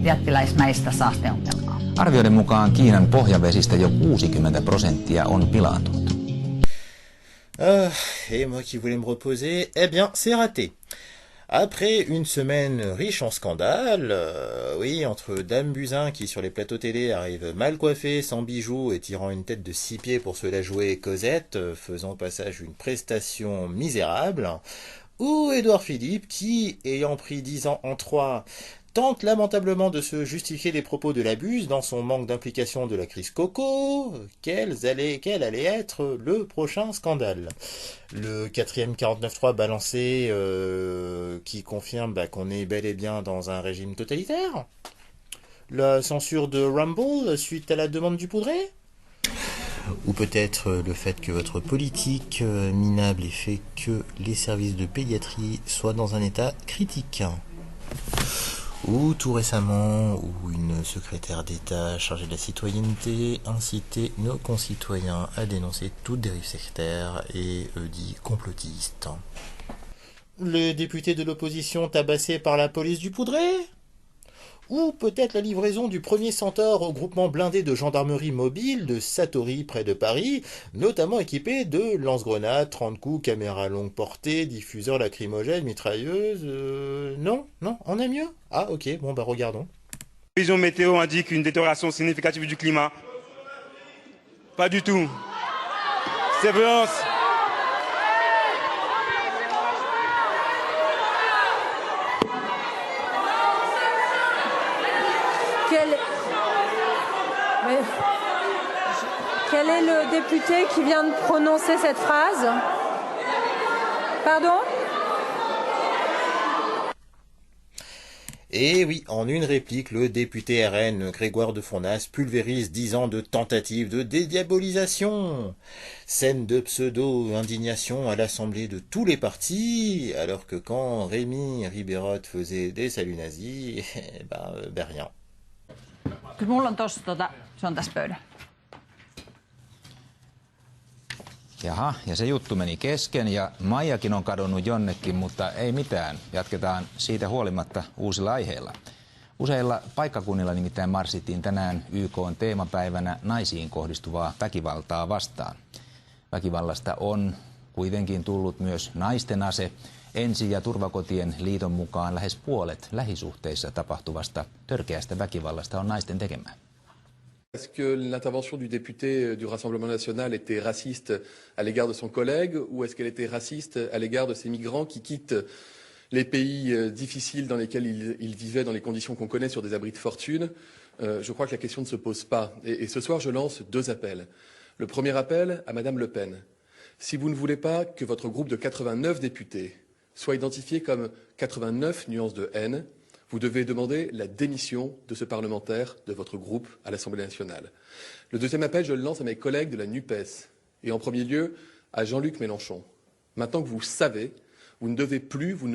jättiläismäistä saasteongelmaa. Arvioiden mukaan Kiinan pohjavesistä jo 60% on pilaantunut. Et moi qui voulais me reposer, eh bien, c'est raté. Après une semaine riche en scandales, oui, entre Dame Buzyn qui sur les plateaux télé arrive mal coiffée, sans bijoux et tirant une tête de 6 pieds pour se la jouer Cosette, faisant au passage une prestation misérable, ou Édouard Philippe qui, ayant pris 10 ans en 3, tente lamentablement de se justifier des propos de l'abuse dans son manque d'implication de la crise Coco, quel allait être le prochain scandale. Le 4e 49.3 balancé qui confirme qu'on est bel et bien dans un régime totalitaire. La censure de Rumble suite à la demande du Poudré. Ou peut-être le fait que votre politique minable ait fait que les services de pédiatrie soient dans un état critique. Ou tout récemment, où une secrétaire d'État chargée de la citoyenneté incitait nos concitoyens à dénoncer toute dérive sectaire et dit complotiste. Les députés de l'opposition tabassés par la police du Poudré? Ou peut-être la livraison du premier Centaure au groupement blindé de gendarmerie mobile de Satori près de Paris, notamment équipé de lance-grenades, 30 coups, caméras longue portée, diffuseurs lacrymogènes, mitrailleuses... Non, on a mieux? Ah ok, bon regardons. La prévision météo indique une détérioration significative du climat. Pas du tout. C'est violence. Quel est le député qui vient de prononcer cette phrase? Pardon? Et oui, en une réplique, le député RN Grégoire de Fournas pulvérise 10 ans de tentative de dédiabolisation. Scène de pseudo-indignation à l'Assemblée de tous les partis, alors que quand Rémi Ribérot faisait des saluts nazis, rien. Kyllä mulla on tossa, se on tässä pöydällä. Jaha, ja se juttu meni kesken ja Maijakin on kadonnut jonnekin, mutta ei mitään. Jatketaan siitä huolimatta uusilla aiheilla. Useilla paikkakunnilla nimittäin marssittiin tänään YK:n teemapäivänä naisiin kohdistuvaa väkivaltaa vastaan. Väkivallasta on kuitenkin tullut myös naisten ase. Ensi- ja turvakotien liiton mukaan lähes puolet lähisuhteissa tapahtuvasta törkeästä väkivallasta on naisten tekemää. Est-ce que l'intervention du député du Rassemblement national était raciste à l'égard de son collègue ou est-ce qu'elle était raciste à l'égard de ces migrants qui quittent les pays difficiles dans lesquels ils vivaient dans les conditions qu'on connaît sur des abris de fortune? Je crois que la question ne se pose pas. Et ce soir, je lance 2 appels. Le premier appel à Madame Le Pen. Si vous ne voulez pas que votre groupe de 89 députés soit identifié comme 89 nuances de haine, vous devez demander la démission de ce parlementaire de votre groupe à l'Assemblée nationale. Le deuxième appel, je le lance à mes collègues de la NUPES et en premier lieu à Jean-Luc Mélenchon. Maintenant que vous savez, vous ne devez plus, vous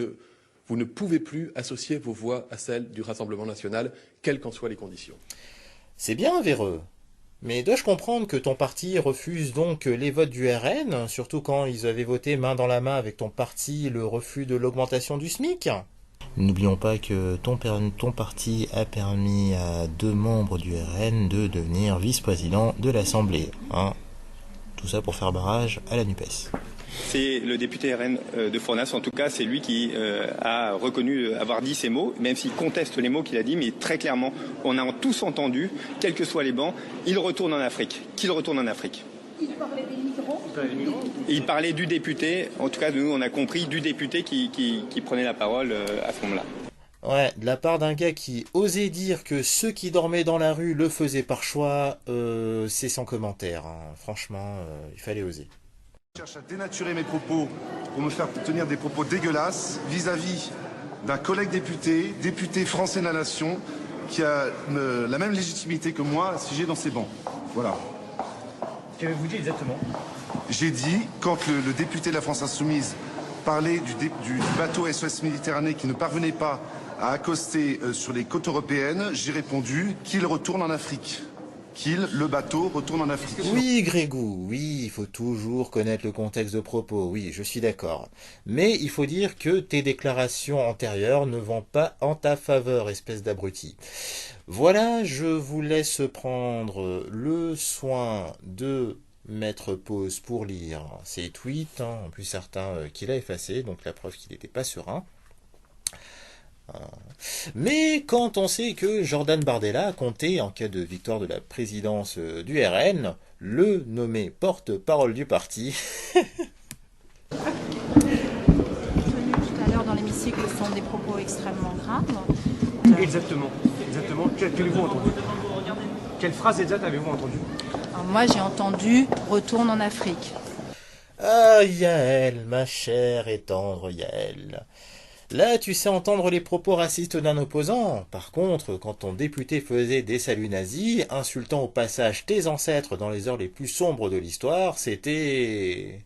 ne pouvez plus associer vos voix à celles du Rassemblement national, quelles qu'en soient les conditions. C'est bien, Véreux. Mais dois-je comprendre que ton parti refuse donc les votes du RN, surtout quand ils avaient voté main dans la main avec ton parti le refus de l'augmentation du SMIC? N'oublions pas que ton parti a permis à 2 membres du RN de devenir vice-président de l'Assemblée. Tout ça pour faire barrage à la NUPES. C'est le député RN de Fournas, en tout cas, c'est lui qui a reconnu avoir dit ces mots, même s'il conteste les mots qu'il a dit, mais très clairement, on a tous entendu, quels que soient les bancs, il retourne en Afrique. Qu'il retourne en Afrique. Il parlait des migrants. Il parlait du député, en tout cas, nous, on a compris, du député qui prenait la parole à ce moment-là. Ouais, de la part d'un gars qui osait dire que ceux qui dormaient dans la rue le faisaient par choix, c'est sans commentaire. Franchement, il fallait oser. Je cherche à dénaturer mes propos pour me faire tenir des propos dégueulasses vis-à-vis d'un collègue député français de la nation, qui a la même légitimité que moi à siéger dans ces bancs. Voilà. Qu'avez-vous dit exactement? J'ai dit, quand le député de la France Insoumise parlait du bateau SOS Méditerranée qui ne parvenait pas à accoster sur les côtes européennes, j'ai répondu qu'il retourne en Afrique. le bateau, retourne en Afrique. Oui, Grégou, oui, il faut toujours connaître le contexte de propos, oui, je suis d'accord. Mais il faut dire que tes déclarations antérieures ne vont pas en ta faveur, espèce d'abruti. Voilà, je vous laisse prendre le soin de mettre pause pour lire ses tweets, hein, en plus certains qu'il a effacés, donc la preuve qu'il n'était pas serein. Mais quand on sait que Jordan Bardella comptait, en cas de victoire de la présidence du RN, le nommer porte-parole du parti. Tout à l'heure dans l'hémicycle sont des propos extrêmement graves. Exactement. Qu'avez-vous entendu? Quelle phrase exacte avez-vous entendue? Alors moi j'ai entendu « retourne en Afrique ». Ah Yael, ma chère et tendre Yael. Là, tu sais entendre les propos racistes d'un opposant. Par contre, quand ton député faisait des saluts nazis, insultant au passage tes ancêtres dans les heures les plus sombres de l'histoire, c'était...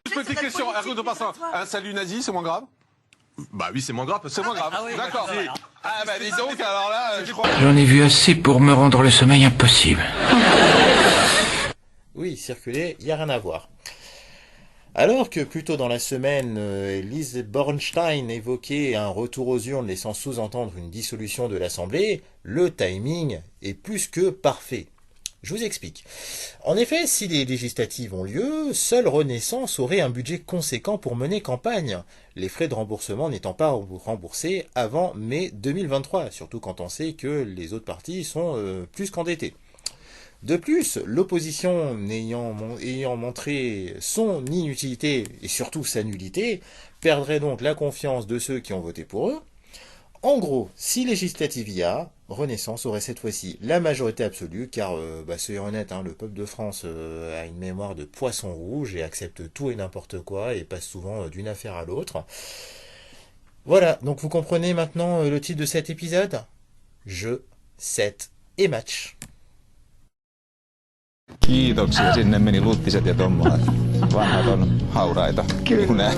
Petite question, un salut nazi, c'est moins grave? Bah oui, c'est moins grave, c'est moins grave. D'accord. Ah bah dis donc, alors là, je crois... J'en ai vu assez pour me rendre le sommeil impossible. Oui, circuler, y a rien à voir. Alors que plus tôt dans la semaine, Lise Bornstein évoquait un retour aux urnes laissant sous-entendre une dissolution de l'Assemblée, le timing est plus que parfait. Je vous explique. En effet, si les législatives ont lieu, seule Renaissance aurait un budget conséquent pour mener campagne, les frais de remboursement n'étant pas remboursés avant mai 2023, surtout quand on sait que les autres partis sont plus qu'endettés. De plus, l'opposition ayant montré son inutilité et surtout sa nullité, perdrait donc la confiance de ceux qui ont voté pour eux. En gros, si législative y a, Renaissance aurait cette fois-ci la majorité absolue, car, soyons honnêtes, le peuple de France a une mémoire de poisson rouge et accepte tout et n'importe quoi et passe souvent d'une affaire à l'autre. Voilà, donc vous comprenez maintenant le titre de cet épisode ? Jeu, set et match. Kiitoksia. Sinne meni Luttiset ja tommolat. Vanhat on hauraita. Kyllä.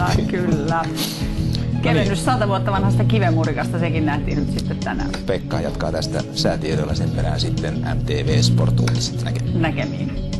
Kevennys 100 vuotta vanhasta kivenmurikasta, sekin nähtiin nyt sitten tänään. Pekka jatkaa tästä säätiedolla sen perään sitten MTV Sport Uutiset. Näkemiin.